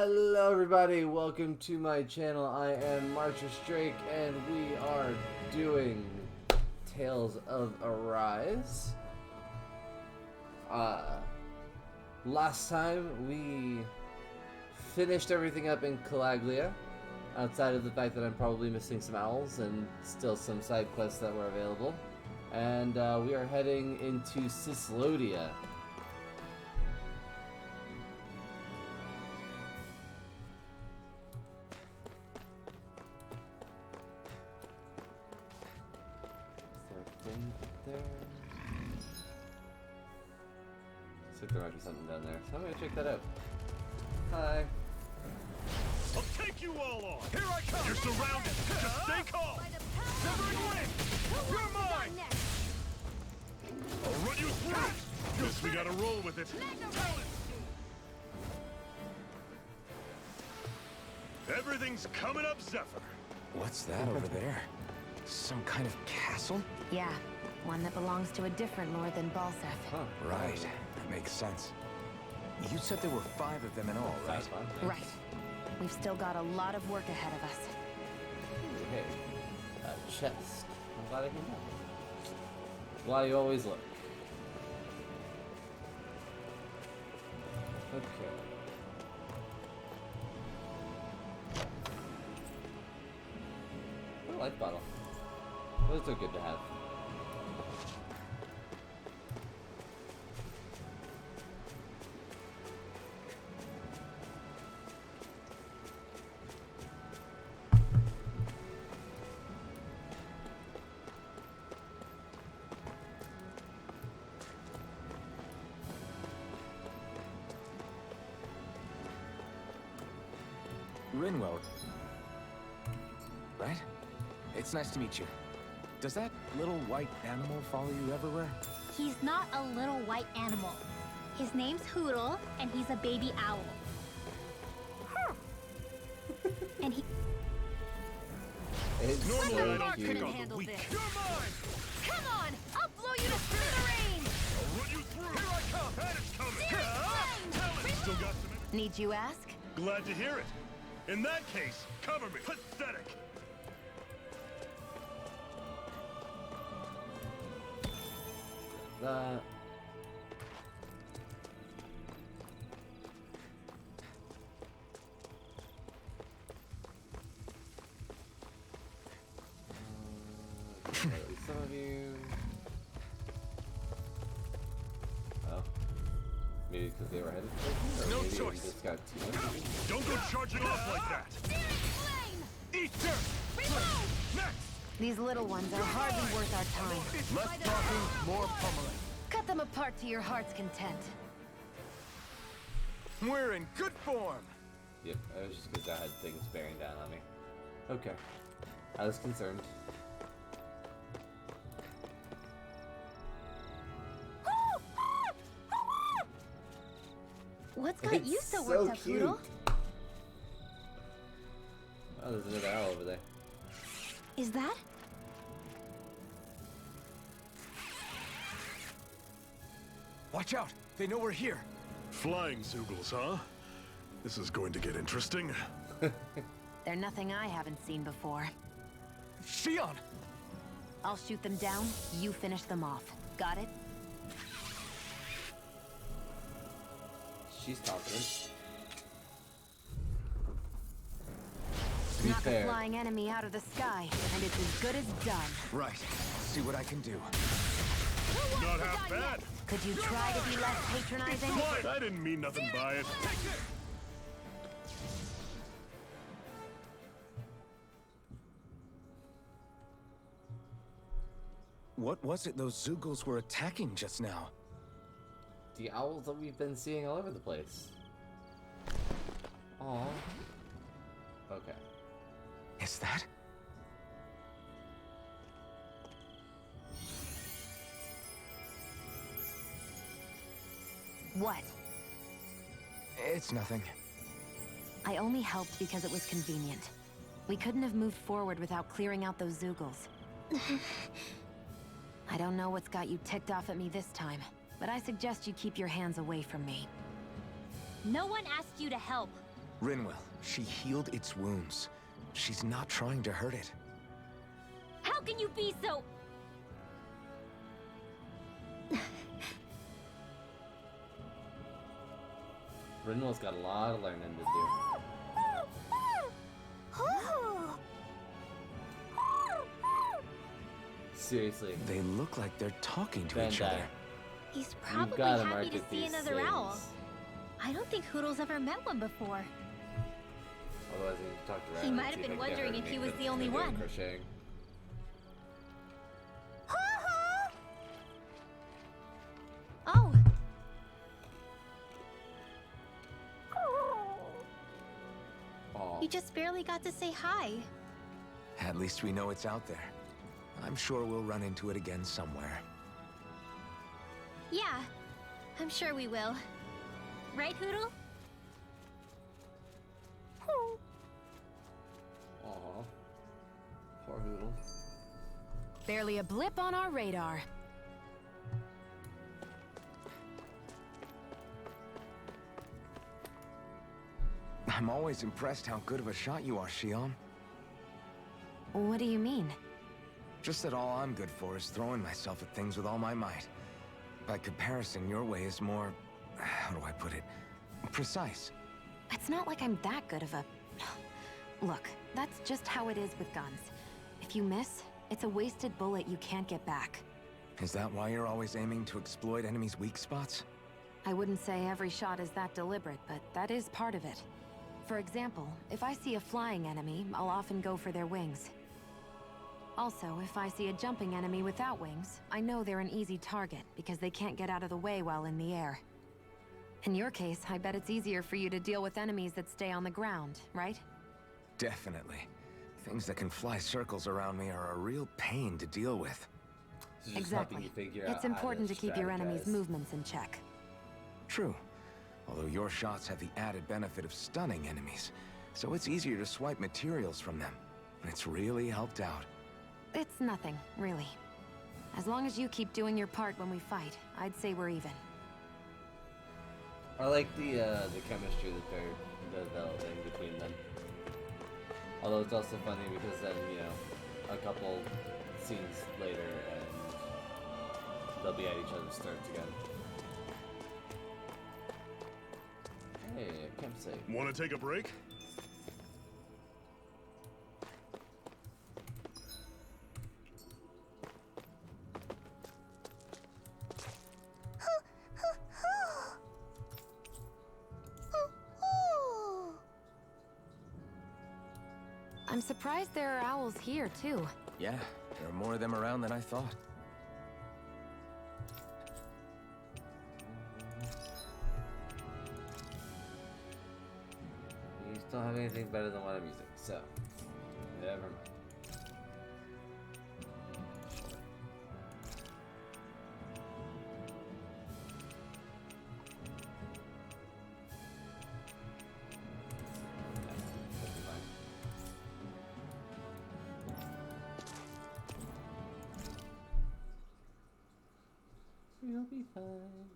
Hello everybody, welcome to my channel. I am MartrysDrake and we are doing Tales of Arise. Last time we finished everything up in Calaglia, outside of the fact that I'm probably missing some owls and still some side quests that were available. And we are heading into Cislodia. Looks like there might be something down there, so I'm gonna check that out. Hi. I'll take you all on! Here I come! You're surrounded! Just stay calm! Severing wind! You're mine! I'll run you through! Guess we gotta roll with it. Everything's coming up, Zephyr. What's that over there? Some kind of castle? Yeah, one that belongs to a different lord than Balsef. Huh. Right, that makes sense. You said there were 5 of them in all, right? Right. We've still got a lot of work ahead of us. Hey, a chest. I'm glad I came back. Why you always look. Okay. A life bottle. Those are good to have. Rinwell. Right? It's nice to meet you. Does that little white animal follow you everywhere? He's not a little white animal. His name's Hoodle, and he's a baby owl. And he... It's Normally I don't cute. pick on the handle weak. this. You're mine! Come on! I'll blow you to smithereens! I'll run you through! Here I come! And it's coming! Tell it! Still got some... Need you ask? Glad to hear it. In that case, cover me. Pathetic. That. At least some of you. Oh. Maybe because they were headed for No maybe we choice. just got too much of you. Don't go charging off like that. Eat dirt. Next. These little ones are hardly worth our time. Less talking, more pummeling. Cut them apart to your heart's content. We're in good form. Yep, that was just because I had things bearing down on me. Okay. I was concerned. What's got you It's so worked up, cute. Poodle? Oh, there's another owl over there. Is that? Watch out! They know we're here. Flying Zoogles, huh? This is going to get interesting. They're nothing I haven't seen before. Shion! I'll shoot them down, you finish them off. Got it? She's confident. To be Knock a fair, flying enemy out of the sky, and it's as good as done. Right. I'll see what I can do. Not half bad. Could you try to be less patronizing? Quiet. I didn't mean nothing by it. What was it those Zoogles were attacking just now? the owls that we've been seeing all over the place. Aww. Okay. Is that? What? It's nothing. I only helped because it was convenient. We couldn't have moved forward without clearing out those Zoogles. I don't know what's got you ticked off at me this time, but I suggest you keep your hands away from me. No one asked you to help. Rinwell, she healed its wounds. She's not trying to hurt it. How can you be so... Rinwell's got a lot of learning to do. Seriously. They look like they're talking to each Bandai. other. He's probably gotta happy to market see these another owl. things. I don't think Hoodle's ever met one before. Otherwise, he talked around. He and might see have been if I can get her wondering to if he make was the the only video one. Crocheting. Oh! Aw. You just barely got to say hi. At least we know it's out there. I'm sure we'll run into it again somewhere. Yeah, I'm sure we will. Right, Hoodle? Aw. Poor Hoodle. Barely a blip on our radar. I'm always impressed how good of a shot you are, Shion. What do you mean? Just that all I'm good for is throwing myself at things with all my might. By comparison, your way is more... how do I put it? Precise. It's not like I'm that good of a... Look, that's just how it is with guns. If you miss, it's a wasted bullet you can't get back. Is that why you're always aiming to exploit enemies' weak spots? I wouldn't say every shot is that deliberate, but that is part of it. For example, if I see a flying enemy, I'll often go for their wings. Also, if I see a jumping enemy without wings, I know they're an easy target because they can't get out of the way while in the air. In your case, I bet it's easier for you to deal with enemies that stay on the ground, right? Definitely. Things that can fly circles around me are a real pain to deal with. It's just helping Exactly. you figure out It's how important to keep your enemy's strategize. movements in check. True. Although your shots have the added benefit of stunning enemies, so it's easier to swipe materials from them. It's really helped out. It's nothing, really. As long as you keep doing your part when we fight, I'd say we're even. I like the chemistry that they're developing between them. Although it's also funny because then, you know, a couple scenes later and they'll be at each other's throats again. Hey, a campsite. Want to take a break? I'm surprised there are owls here, too. Yeah, there are more of them around than I thought. You still have anything better than water music, so never mind. You'll be fine.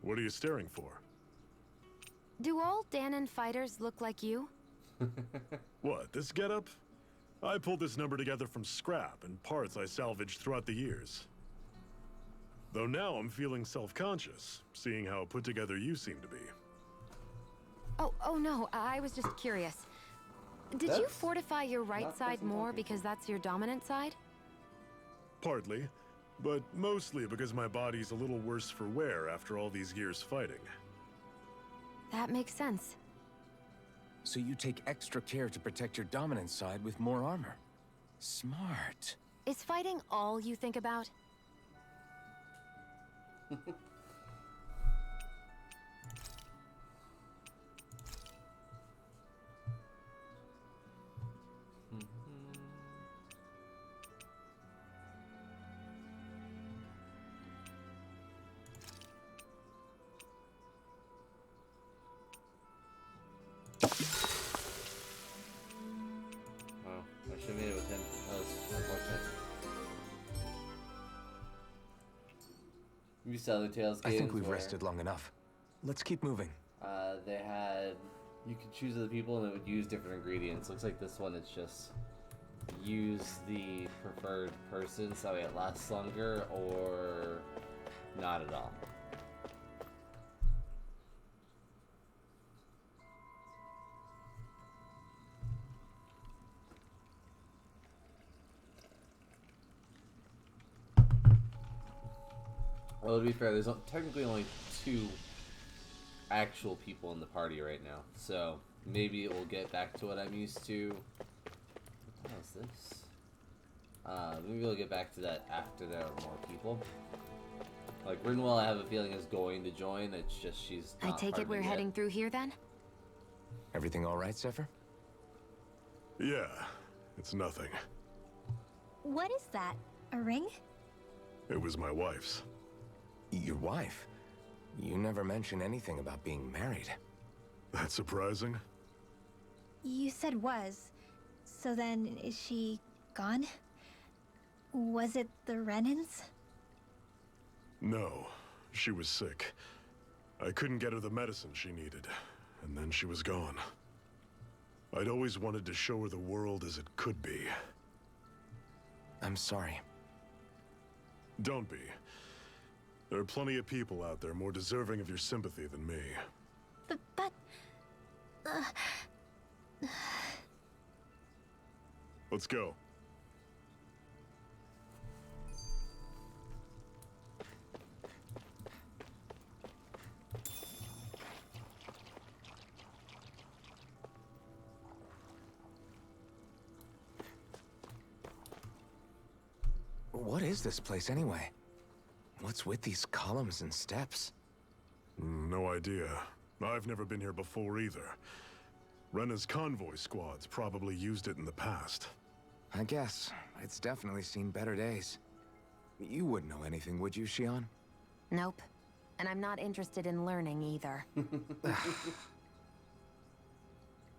What are you staring for? Do all Danon fighters look like you? What, this getup? I pulled this number together from scrap and parts I salvaged throughout the years. Though now I'm feeling self-conscious, seeing how put together you seem to be. Oh no, I was just curious. Did you That's fortify your right not side pleasant more talking. because that's your dominant side? Partly, but mostly because my body's a little worse for wear after all these years fighting. That makes sense. So you take extra care to protect your dominant side with more armor. Smart. Is fighting all you think about? Oh, I should have made it with him. That was unfortunate. You saw the Tales I games think we've where rested long enough. Let's keep moving. They had, you could choose other people and it would use different ingredients. Looks like this one, it's just use the preferred person so it lasts longer, or not at all. Well, to be fair, there's technically only 2 actual people in the party right now, so maybe it will get back to what I'm used to. What the hell is this? Maybe we'll get back to that after there are more people. Like, Rinwell, I have a feeling, is going to join. It's just she's not I take part it of we're yet. heading through here then? Everything all right, Zephyr? Yeah, it's nothing. What is that? A ring? It was my wife's. Your wife? You never mentioned anything about being married. That's surprising? You said was. So then, is she gone? Was it the Renans? No, she was sick. I couldn't get her the medicine she needed, and then she was gone. I'd always wanted to show her the world as it could be. I'm sorry. Don't be. There are plenty of people out there more deserving of your sympathy than me. But... Let's go. What is this place anyway? What's with these columns and steps? No idea. I've never been here before either. Rena's convoy squads probably used it in the past. I guess. It's definitely seen better days. You wouldn't know anything, would you, Shion? Nope. And I'm not interested in learning either.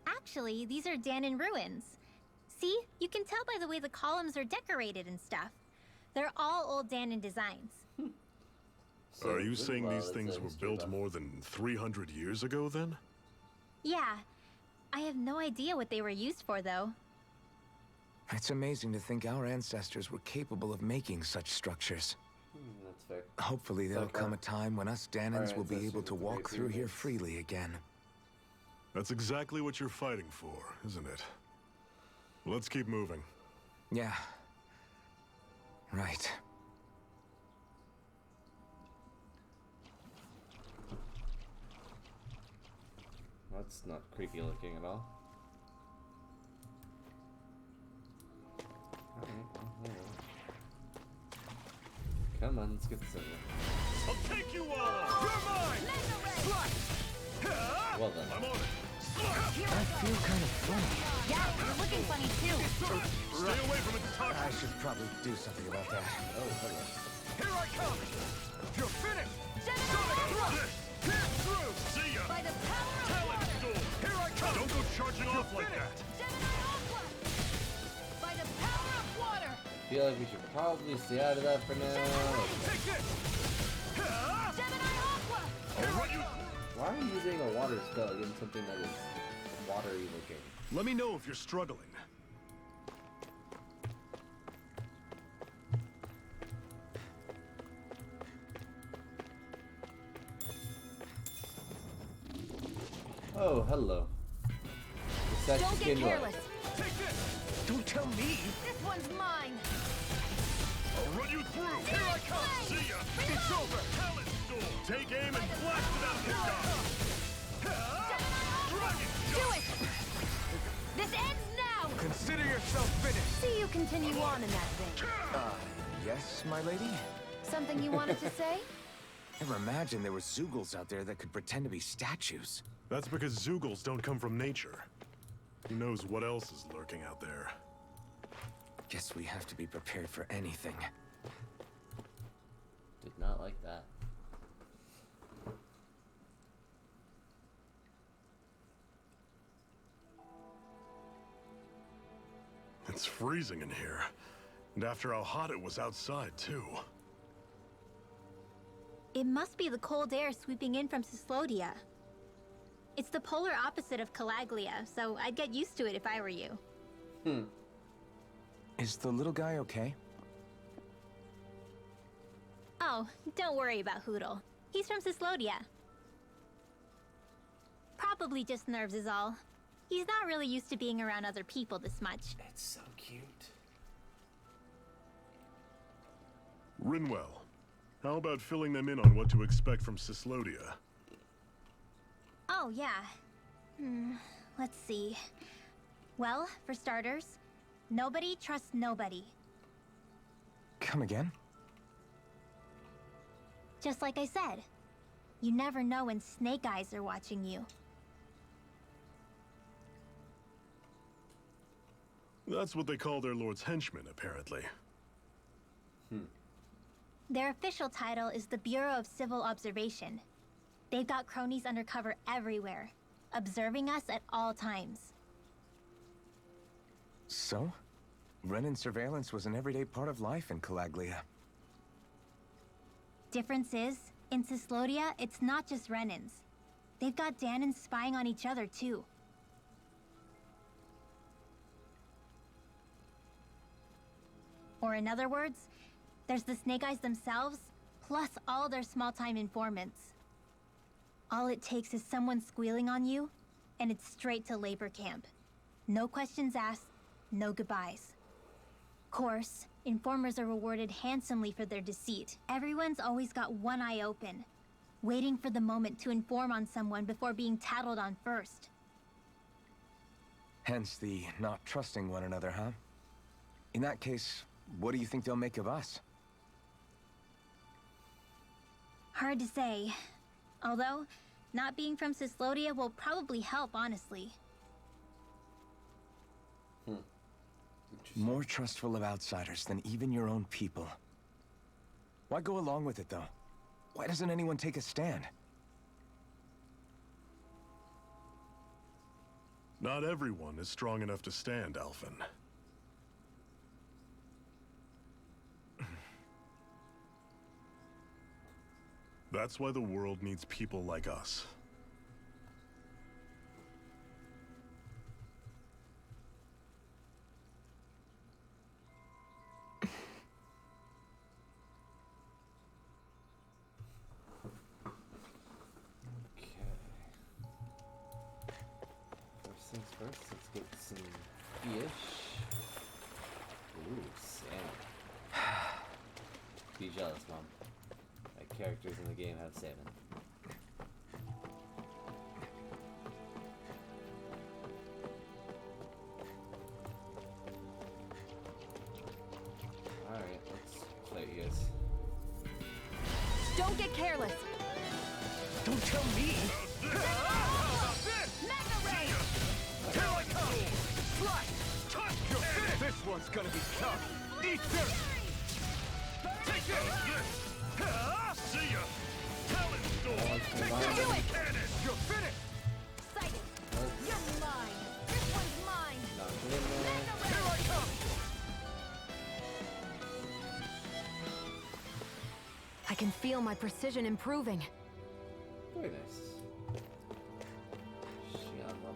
Actually, these are Danon ruins. See? You can tell by the way the columns are decorated and stuff. They're all old Danon designs. So Are you saying Rinwell these is things a were history built buff. more than 300 years ago, then? Yeah. I have no idea what they were used for, though. It's amazing to think our ancestors were capable of making such structures. That's fair. Hopefully there'll come a time when us Danons will be able ancestors to with walk great through here pyramids. freely again. That's exactly what you're fighting for, isn't it? Let's keep moving. Yeah. Right. That's not creepy looking at all. Come on, let's get this over with. I'll take you all on! You're mine! Well then. I'm on it! I feel kind of funny. Yeah, you're looking funny, too. Stay away from it, Tuck! I should probably do something about that. Oh, hello. Here I come! You're finished! Sonic thrust! Pierce through! See ya! By the power of Talent water! storm! Here I come! Don't go charging off like that! Gemini Aqua! By the power of water! Feel like we should probably stay out of that for now. Take this! Gemini Aqua! I'll run you... Why are you using a water spell against something that is watery looking? Let me know if you're struggling. Oh, hello. It's that Don't get skin careless. Take this! Don't tell me! This one's mine. I'll run you through! Here I come! See ya! It's over! Talent storm! Take aim and blast it out of your gun! Dragon Do it! This ends now! Consider yourself finished! See you continue on in that vein. Yes, my lady? Something you wanted to say? Never imagined there were Zoogles out there that could pretend to be statues. That's because Zoogles don't come from nature. Who knows what else is lurking out there? Guess we have to be prepared for anything. Did not like that. It's freezing in here. And after how hot it was outside, too. It must be the cold air sweeping in from Cislodia. It's the polar opposite of Calaglia, so I'd get used to it if I were you. Is the little guy okay? Oh, don't worry about Hoodle. He's from Cislodia. Probably just nerves is all. He's not really used to being around other people this much. It's so cute. Rinwell, how about filling them in on what to expect from Cislodia? Oh, yeah. Let's see. Well, for starters, nobody trusts nobody. Come again? Just like I said. You never know when Snake Eyes are watching you. That's what they call their lord's henchmen, apparently. Their official title is the Bureau of Civil Observation. They've got cronies undercover everywhere, observing us at all times. So? Renin surveillance was an everyday part of life in Calaglia. Difference is, in Cislodia, it's not just Renins. They've got Danins spying on each other, too. Or in other words, there's the Snake Eyes themselves, plus all their small-time informants. All it takes is someone squealing on you, and it's straight to labor camp. No questions asked, no goodbyes. Course, informers are rewarded handsomely for their deceit. Everyone's always got one eye open, waiting for the moment to inform on someone before being tattled on first. Hence the not trusting one another, huh? In that case, what do you think they'll make of us? Hard to say. Although, not being from Cislodia will probably help, honestly. More trustful of outsiders than even your own people. Why go along with it, though? Why doesn't anyone take a stand? Not everyone is strong enough to stand, Alphen. That's why the world needs people like us. First things first, let's get some fish. Ooh, salmon. Be jealous, Mom. My characters in the game have salmon. Alright, let's fight you guys. Don't get careless. Don't tell me! Here I come! Touch your fist! This one's gonna be tough! Eat dirt! Take it! See ya! Talent storm! Take Do it! Cannon! You're finished! Sighted. Let's You're mine. This one's mine. knock it in there. Here I come! I can feel my precision improving. Very nice. She unleveled.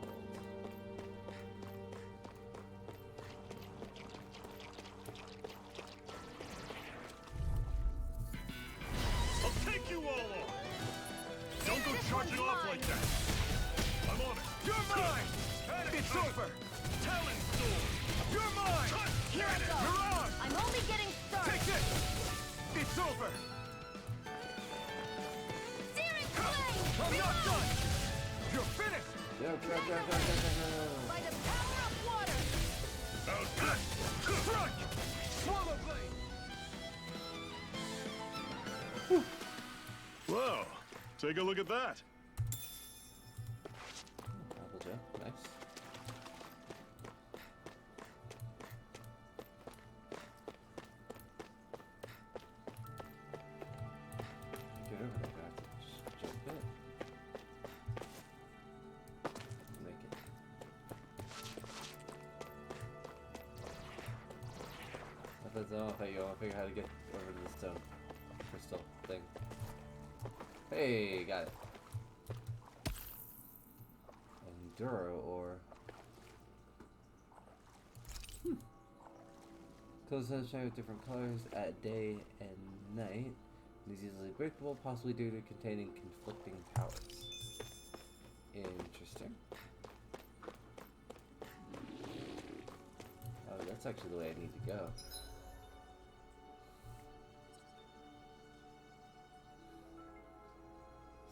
I'll take you all on! Don't go charging off like that! I'm on it! You're mine! It's over! Talent storm! You're mine! Here I go. You're on! I'm only getting started. Take this! It's over! Searing flame. I'm not done! You're finished! Go. By the power of water. Strike! Swallow blade! Wow, take a look at that. Apple Joe, nice. Get over there, guys. Just jump in. Make it. I don't know if I figure out how to get over to the stone crystal thing. Hey, got it. Enduro ore. Clothes sunshine with different colors at day and night. It is easily breakable, possibly due to containing conflicting powers. Interesting. Oh, that's actually the way I need to go.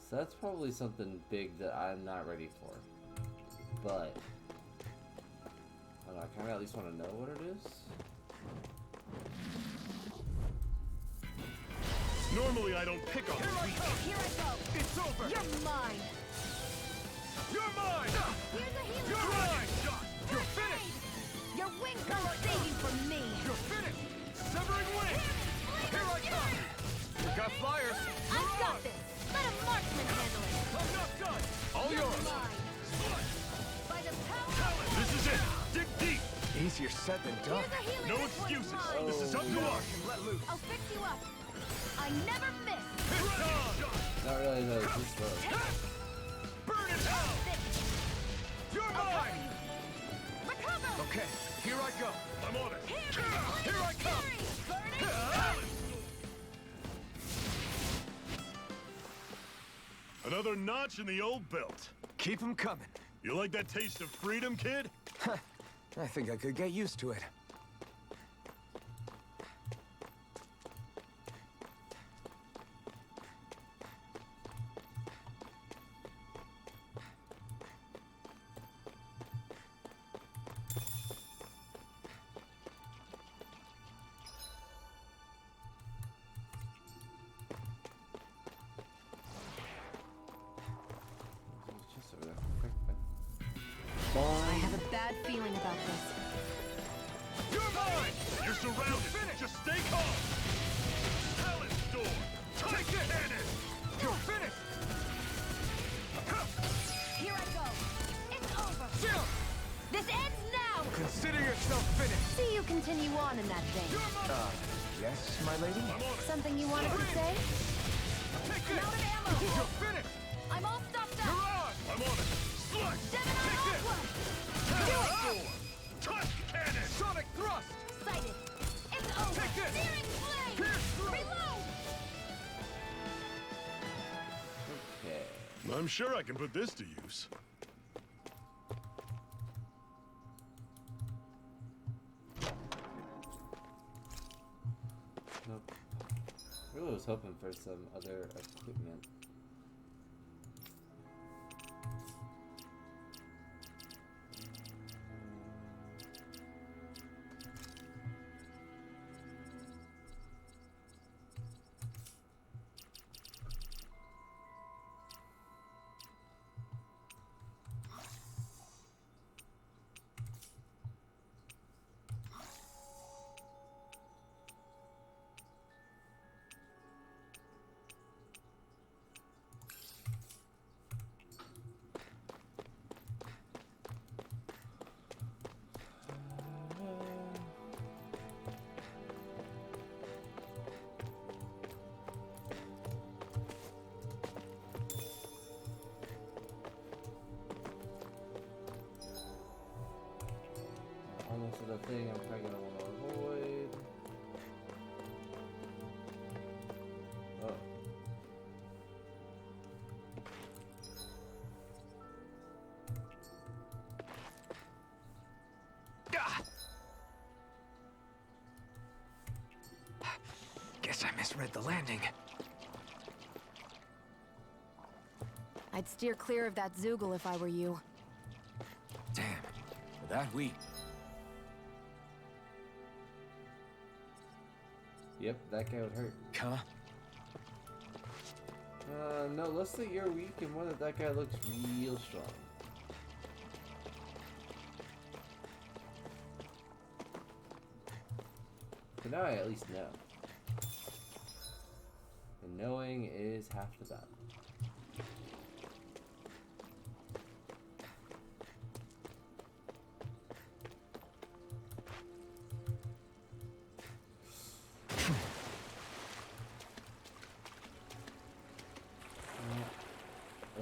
So that's probably something big that I'm not ready for. But I don't know, I kind of at least want to know what it is. Normally I don't pick on the weak. Here I go. It's over. You're mine. You're mine. Here's a healing. You're mine. You're finished. Your wings are saving for me. You're finished. Severing wing. Here I come. You got flyers. I've got this. Let a marksman handle it. I'm not done. All You're yours. mine. By the power of Talon, this is it. Dig deep. Easier said than done. Here's a healing. No This one's excuses. mine. This is up to us. Let loose. I'll fix you up. I never miss. It's on. Not really know this slow. Burn it hell. You're I'll cover mine. you. Recover. Okay, here I go. I'm on it. Here I come. Burning. Another notch in the old belt. Keep them coming. You like that taste of freedom, kid? I think I could get used to it. Just over there. Quick, I have a bad feeling about this. You're mine! You're surrounded! Just stay calm! Talon's door! Take the cannon! You're finished! Here I go. It's over. Chill! This ends now. Consider yourself finished. See you continue on in that vein. Yes, my lady? I'm on it! Something you wanted to say? Take I'm this! out of ammo. You're finished! I'm all stuffed You're up. on! I'm on it! Slut! Seven on Take all this! plus. Talon's door! Tusk cannon! Sonic thrust! Sighted. It's over. Take this. Searing flame. Pierce through. Reload. Okay. I'm sure I can put this to use. Nope. Really was hoping for some other equipment. Almost to the thing I'm probably gonna want to avoid. Oh. Guess I misread the landing. I'd steer clear of that Zoogle if I were you. Damn. For that we... Yep, that guy would hurt. Huh? No, let's say you're weak and one that guy looks real strong. So now I at least know. And knowing is half the battle.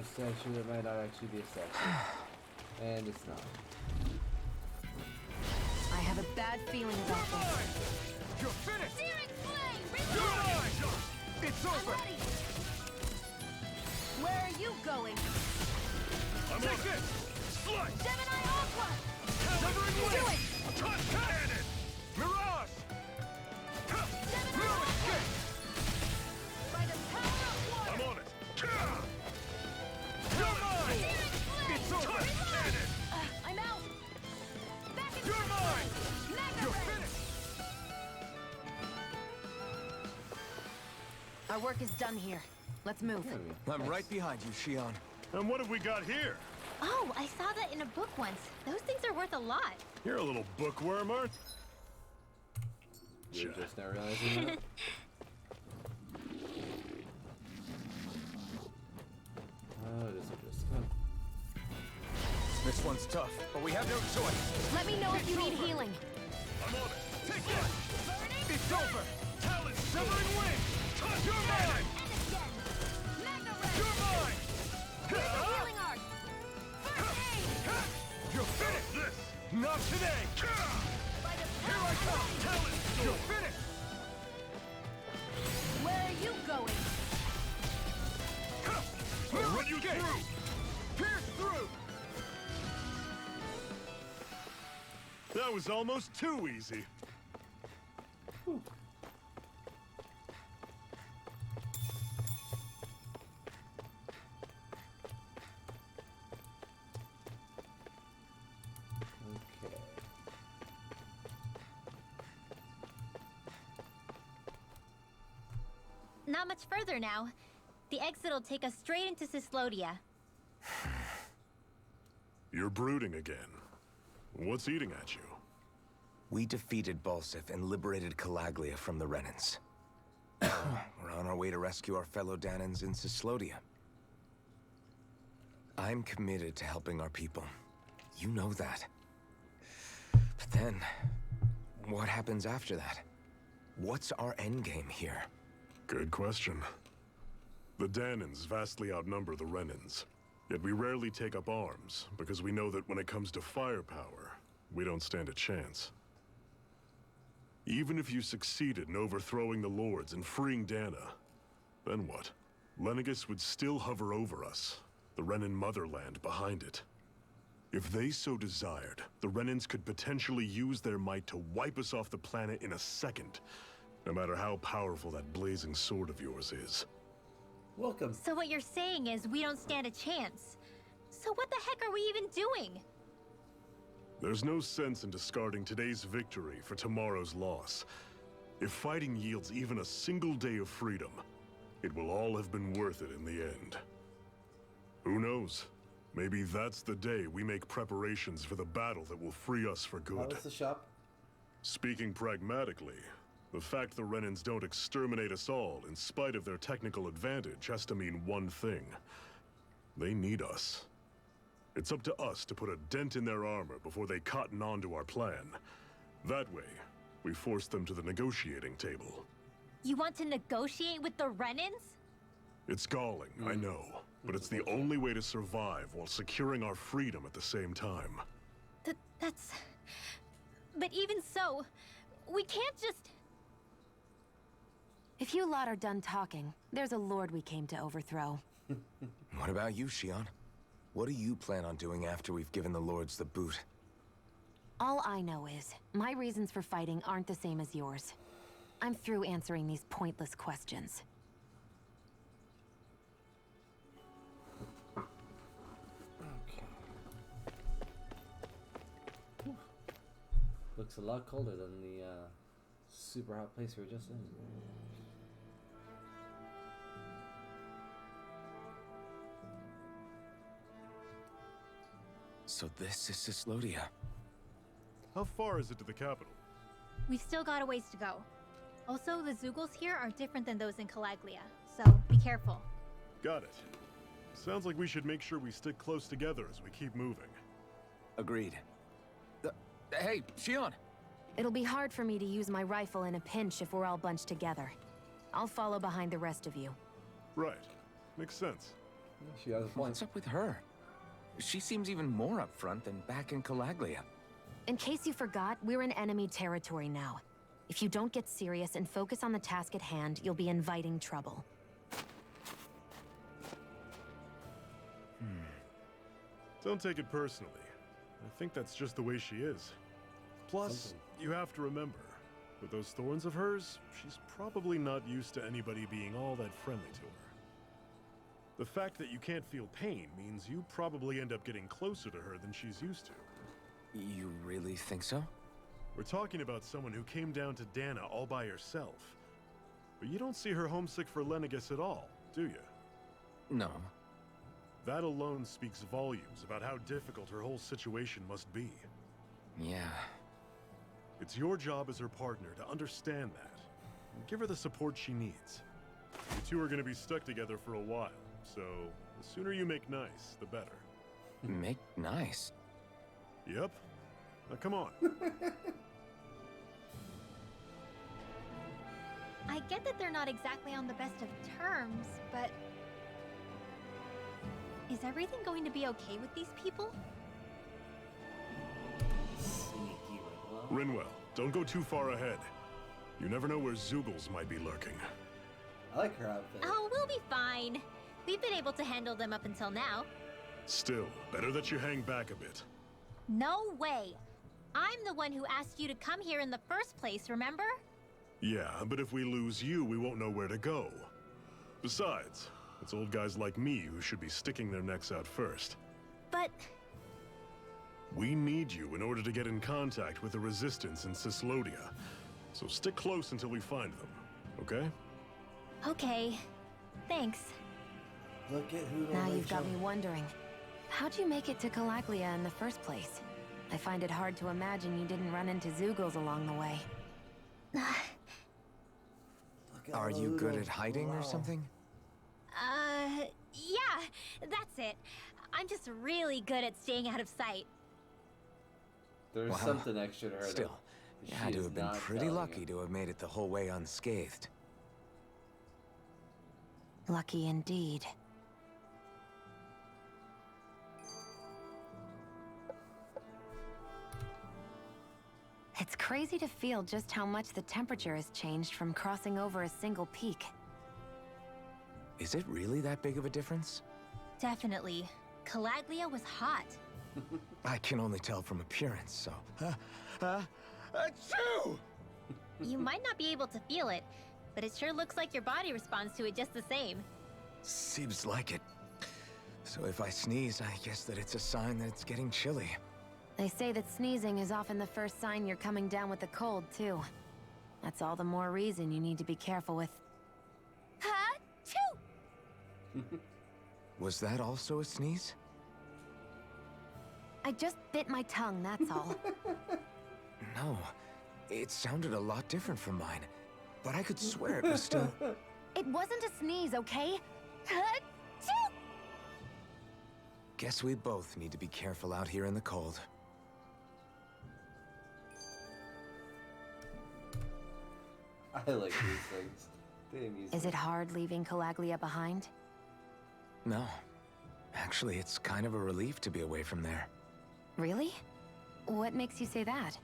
A statue that might not actually be a statue. And it's not. I have a bad feeling about this. You're finished! Searing flame! You're mine! It's I'm over! ready! Where are you going? I'm on it! Slice! Gemini Aqua! Severing Do Wing! it! Touch cannon! Mirage! Gemini No Aqua! escape! By the power of water! I'm on it! You're mine! Searing flame! It's over! Touch cannon! I'm out! Back in You're mine! Mega You're Ray! finished! Our work is done here. Let's move. I'm right behind you, Shion. And what have we got here? Oh, I saw that in a book once. Those things are worth a lot. You're a little bookworm, aren't You're just now realizing that? Oh, it is just come. This one's tough, but we have no choice. Let me know if you need healing. I'm on it! Take that! Burning! It's over! Talon Severing Wing! Touch! You're mine! And again! Mega Ray! You're mine! Here's the healing arc! First aid! You're finished! This! Not today! By the Here I power come! of Talon! You're finished! Where are you going? I'll run you through! Pierce through! That was almost too easy. Okay. Not much further now. The exit will take us straight into Cyslodia. You're brooding again. What's eating at you? We defeated Balsif and liberated Calaglia from the Renans. We're on our way to rescue our fellow Danans in Cyslodia. I'm committed to helping our people. You know that. But then, what happens after that? What's our endgame here? Good question. The Danans vastly outnumber the Renans. Yet we rarely take up arms, because we know that when it comes to firepower, we don't stand a chance. Even if you succeeded in overthrowing the Lords and freeing Dana, then what? Lenegis would still hover over us, the Renan motherland behind it. If they so desired, the Renans could potentially use their might to wipe us off the planet in a second, no matter how powerful that blazing sword of yours is. Welcome. So what you're saying is we don't stand a chance. So what the heck are we even doing? There's no sense in discarding today's victory for tomorrow's loss. If fighting yields even a single day of freedom, it will all have been worth it in the end. Who knows? Maybe that's the day we make preparations for the battle that will free us for How good. was the shop? Speaking pragmatically, the fact the Renans don't exterminate us all in spite of their technical advantage has to mean one thing. They need us. It's up to us to put a dent in their armor before they cotton on to our plan. That way, we force them to the negotiating table. You want to negotiate with the Renans? It's galling, I know, but it's the only way to survive while securing our freedom at the same time. That's... But even so, we can't just... If you lot are done talking, there's a lord we came to overthrow. What about you, Shion? What do you plan on doing after we've given the Lords the boot? All I know is, my reasons for fighting aren't the same as yours. I'm through answering these pointless questions. Okay. Whew. Looks a lot colder than the super hot place we were just in. So this is Cyslodia. How far is it to the capital? We've still got a ways to go. Also, the Zeugles here are different than those in Calaglia, so be careful. Got it. Sounds like we should make sure we stick close together as we keep moving. Agreed. Hey, Shion! It'll be hard for me to use my rifle in a pinch if we're all bunched together. I'll follow behind the rest of you. Right. Makes sense. She has a point. What's up with her? She seems even more upfront than back in Calaglia. In case you forgot, we're in enemy territory now. If you don't get serious and focus on the task at hand, you'll be inviting trouble. Don't take it personally. I think that's just the way she is. Plus, you have to remember, with those thorns of hers, she's probably not used to anybody being all that friendly to her. The fact that you can't feel pain means you probably end up getting closer to her than she's used to. You really think so? We're talking about someone who came down to Dana all by herself. But you don't see her homesick for Lenegis at all, do you? No. That alone speaks volumes about how difficult her whole situation must be. Yeah. It's your job as her partner to understand that, and give her the support she needs. You two are gonna be stuck together for a while, so the sooner you make nice, the better. Make nice? Yep. Now come on. I get that they're not exactly on the best of terms, but... is everything going to be okay with these people? Sneaky Rinwell. Rinwell, don't go too far ahead. You never know where Zoogles might be lurking. I like her outfit. Oh, we'll be fine. We've been able to handle them up until now. Still, better that you hang back a bit. No way! I'm the one who asked you to come here in the first place, remember? Yeah, but if we lose you, we won't know where to go. Besides, it's old guys like me who should be sticking their necks out first. But... We need you in order to get in contact with the Resistance in Cislodia. So stick close until we find them, okay? okay. Thanks. Look at who. Now you've got me wondering. How'd you make it to Calaglia in the first place? I find it hard to imagine you didn't run into Zoogles along the way. Are you good at hiding or something? Yeah, that's it. I'm just really good at staying out of sight. There's Wow. something extra to her. Still, that you she had to is have been not pretty telling lucky you. to have made it the whole way unscathed. Lucky indeed. It's crazy to feel just how much the temperature has changed from crossing over a single peak. Is it really that big of a difference? Definitely. Calaglia was hot. I can only tell from appearance, so... achoo! You might not be able to feel it, but it sure looks like your body responds to it just the same. Seems like it. So if I sneeze, I guess that it's a sign that it's getting chilly. They say that sneezing is often the first sign you're coming down with the cold, too. That's all the more reason you need to be careful with... Ha-choo! Was that also a sneeze? I just bit my tongue, that's all. No. It sounded a lot different from mine. But I could swear it was still... It wasn't a sneeze, okay? Ha-choo! Guess we both need to be careful out here in the cold. I like these things. They amuse Is me. it hard leaving Calaglia behind? No. Actually, it's kind of a relief to be away from there. Really? What makes you say that?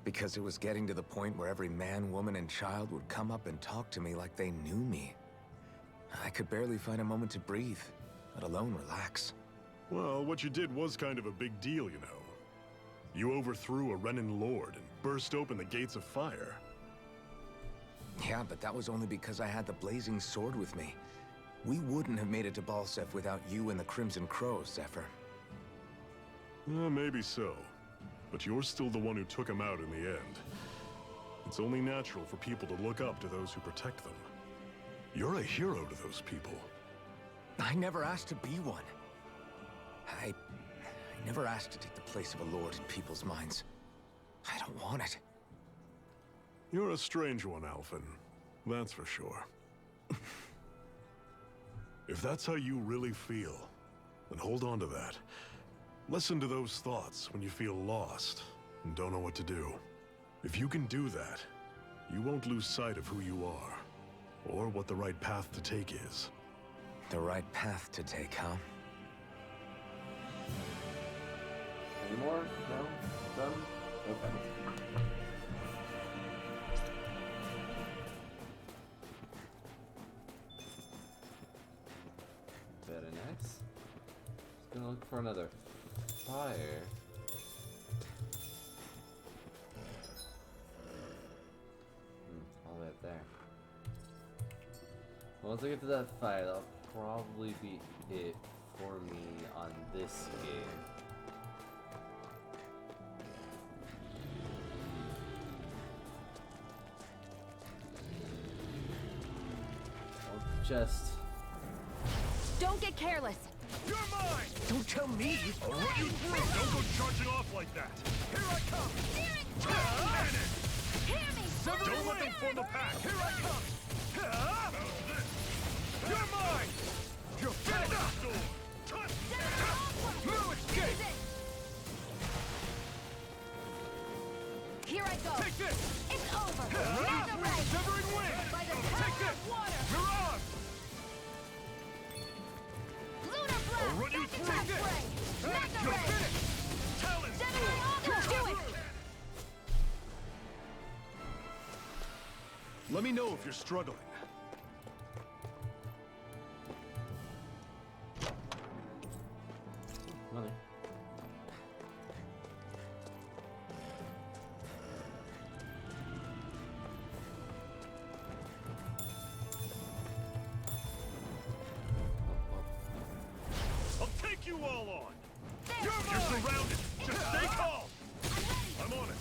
Because it was getting to the point where every man, woman, and child would come up and talk to me like they knew me. I could barely find a moment to breathe, let alone relax. Well, what you did was kind of a big deal, you know. You overthrew a Renan lord and burst open the gates of fire. Yeah, but that was only because I had the blazing sword with me. We wouldn't have made it to Balsef without you and the Crimson Crows, Zephyr. Maybe so. But you're still the one who took him out in the end. It's only natural for people to look up to those who protect them. You're a hero to those people. I never asked to be one. I never asked to take the place of a lord in people's minds. I don't want it. You're a strange one, Alphen. That's for sure. If that's how you really feel, then hold on to that. Listen to those thoughts when you feel lost and don't know what to do. If you can do that, you won't lose sight of who you are, or what the right path to take is. The right path to take, huh? Any more? No? Done? Okay. Very nice. Just gonna look for another fire. All the way up there. Once I get to that fire, that'll probably be it for me on this game. I'll just... Don't get careless. You're mine! Don't tell me! I'll run you through! Don't go charging off like that! Here I come! Cannon! Hear me! Don't let them form a pack! Here I come! How's this? You're mine! You're finished! No escape! Here I go. Take this! It's over. Mega ray. Severing wing! By the Take power this! of water. Mirage! Lunar I'll run blast. you Second through half this! ray. Mega You're ray. finished! Talon! Seven ray auger. Do it. Let me know if you're struggling. Money. I'll take you all on! You're surrounded! Just stay calm! I'm on it!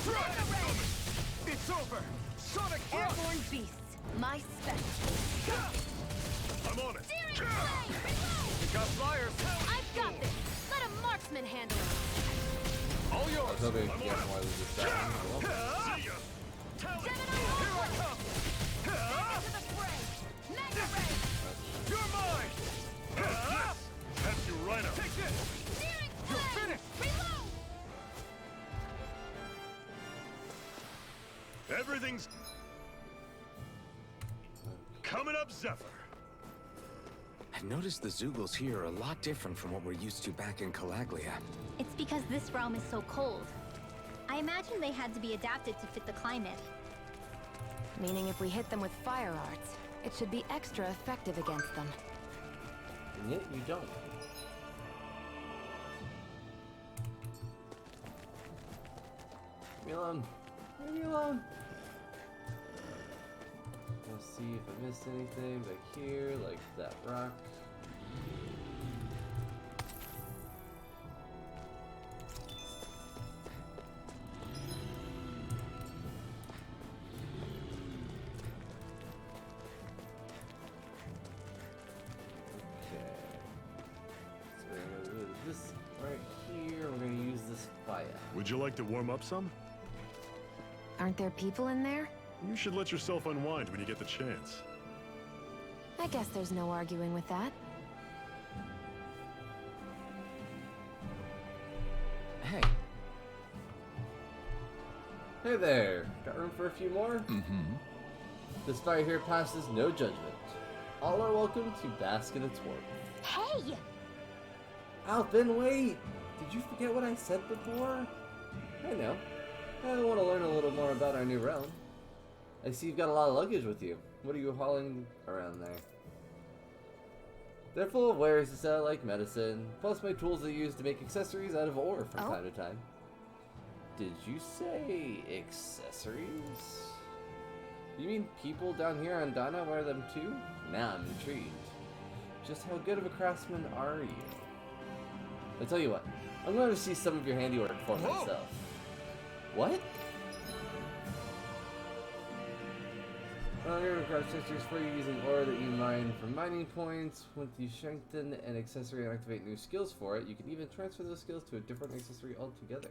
Mega ray. It's over! Sonic Airborne beasts. My specialty. I'm on it! Searing flame. Reload. You got flyers! I've got this. Let a marksman handle it. All I yours! was hoping I'm to get on more it! than just that. See ya! Talon! Seven ray Here I auger. come! To the fray. Mega ray. You're mine! Have you right up! Take this! Searing You're flame. finished! Reload. Everything's coming up, Zephyr. I've noticed the Zoogles here are a lot different from what we're used to back in Calaglia. It's because this realm is so cold. I imagine they had to be adapted to fit the climate. Meaning if we hit them with fire arts, it should be extra effective against them. And yet you don't. Leave me alone. Leave me alone. I'll see if I missed anything back here, like that rock. Okay. So we're gonna do this right here. We're gonna use this fire. Would you like to warm up some? Aren't there people in there? You should let yourself unwind when you get the chance. I guess there's no arguing with that. Hey. Hey there! Got room for a few more? Mm-hmm. This fire here passes no judgment. All are welcome to bask in its warmth. Hey! Alpin, wait! Did you forget what I said before? I know. I want to learn a little more about our new realm. I see you've got a lot of luggage with you. What are you hauling around there? They're full of wares to sell, like medicine, plus my tools I use to make accessories out of ore from time to time. Did you say accessories? You mean people down here on Dana wear them too? Now I'm intrigued. Just how good of a craftsman are you? I tell you what, I'm going to see some of your handiwork for myself. What? You're going to craft accessories for you using ore that you mine from mining points. Once you strengthen an accessory and activate new skills for it, you can even transfer those skills to a different accessory altogether.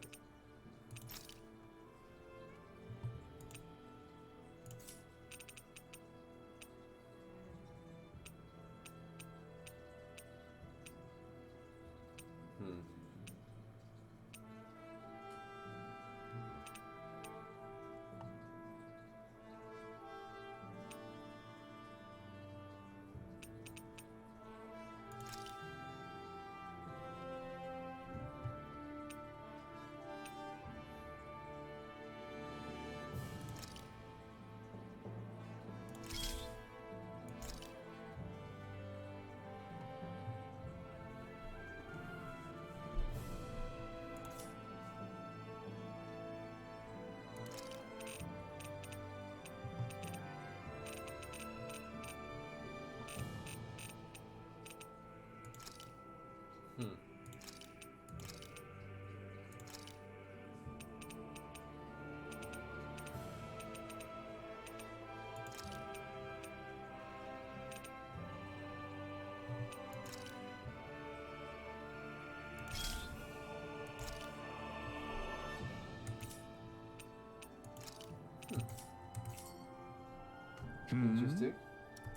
Interesting.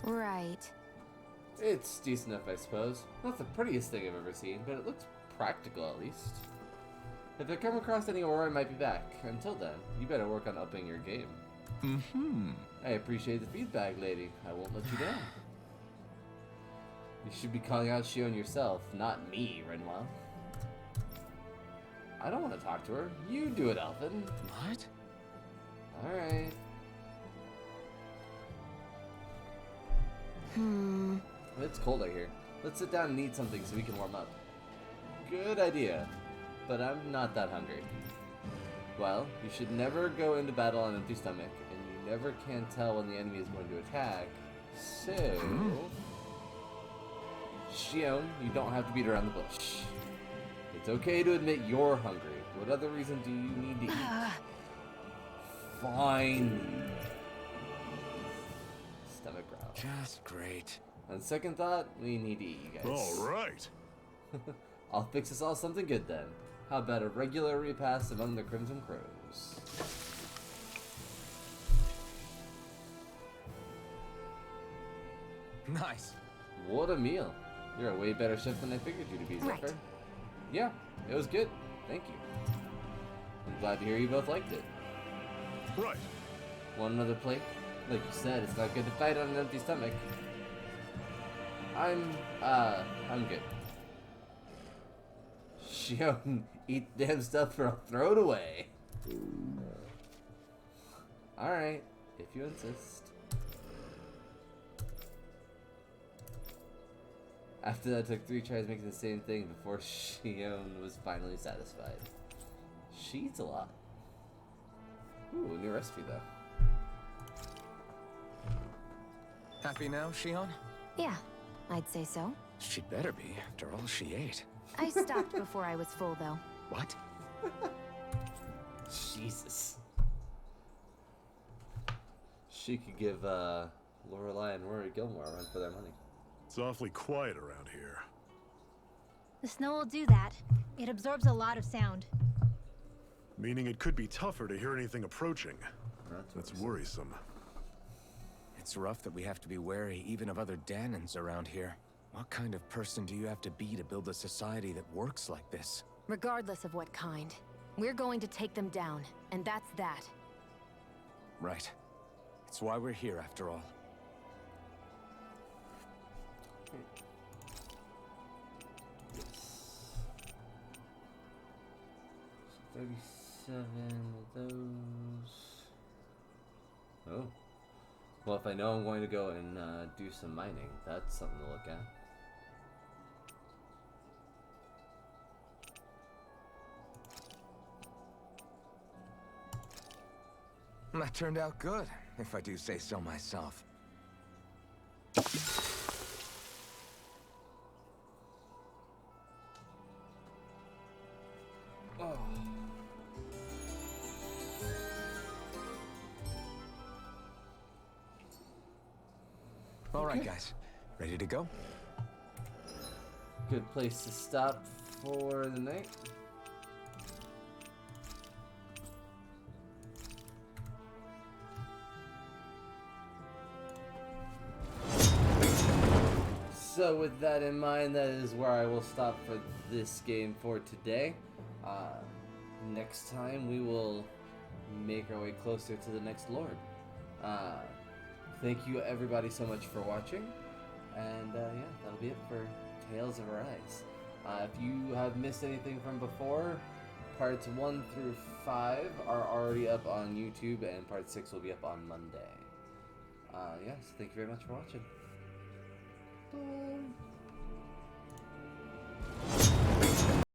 Right. It's decent enough, I suppose. Not the prettiest thing I've ever seen, but it looks practical at least. If I come across any ore, I might be back. Until then, you better work on upping your game. I appreciate the feedback, lady. I won't let you down. You should be calling out Shion yourself, not me, Renwa. I don't want to talk to her. You do it, Alvin. What? Alright. It's cold out here. Let's sit down and eat something so we can warm up. Good idea. But I'm not that hungry. Well, you should never go into battle on an empty stomach, and you never can tell when the enemy is going to attack. So... Shion, you don't have to beat around the bush. It's okay to admit you're hungry. What other reason do you need to eat? Fine. Stomach growl. Just great. On second thought, we need to eat, you guys. All right. I'll fix us all something good then. How about a regular repast among the Crimson Crows? Nice. What a meal. You're a way better chef than I figured you to be, Zephyr. Right. Yeah, it was good. Thank you. I'm glad to hear you both liked it. Right. Want another plate? Like you said, it's not good to fight on an empty stomach. I'm good. Shion, eat the damn stuff or I'll throw it away. Alright, if you insist. After that, it took 3 tries making the same thing before Shion was finally satisfied. She eats a lot. Ooh, a new recipe though. Happy now, Shion? Yeah, I'd say so. She better be, after all she ate. I stopped before I was full, though. What? Jesus. She could give Lorelai and Rory Gilmore a run for their money. It's awfully quiet around here. The snow will do that. It absorbs a lot of sound. Meaning it could be tougher to hear anything approaching. That's worrisome. It's rough that we have to be wary even of other Danans around here. What kind of person do you have to be to build a society that works like this? Regardless of what kind. We're going to take them down, and that's that. Right. It's why we're here, after all. Yes. 37 of those. Oh. Well, if I know I'm going to go and do some mining, that's something to look at. That turned out good, if I do say so myself. Oh. All right, guys. Ready to go? Good place to stop for the night. So with that in mind, that is where I will stop for this game for today. Next time we will make our way closer to the next Lord. Thank you everybody so much for watching, and yeah, that'll be it for Tales of Arise. If you have missed anything from before, parts 1 through 5 are already up on YouTube, and part 6 will be up on Monday. Yes, thank you very much for watching. Bye.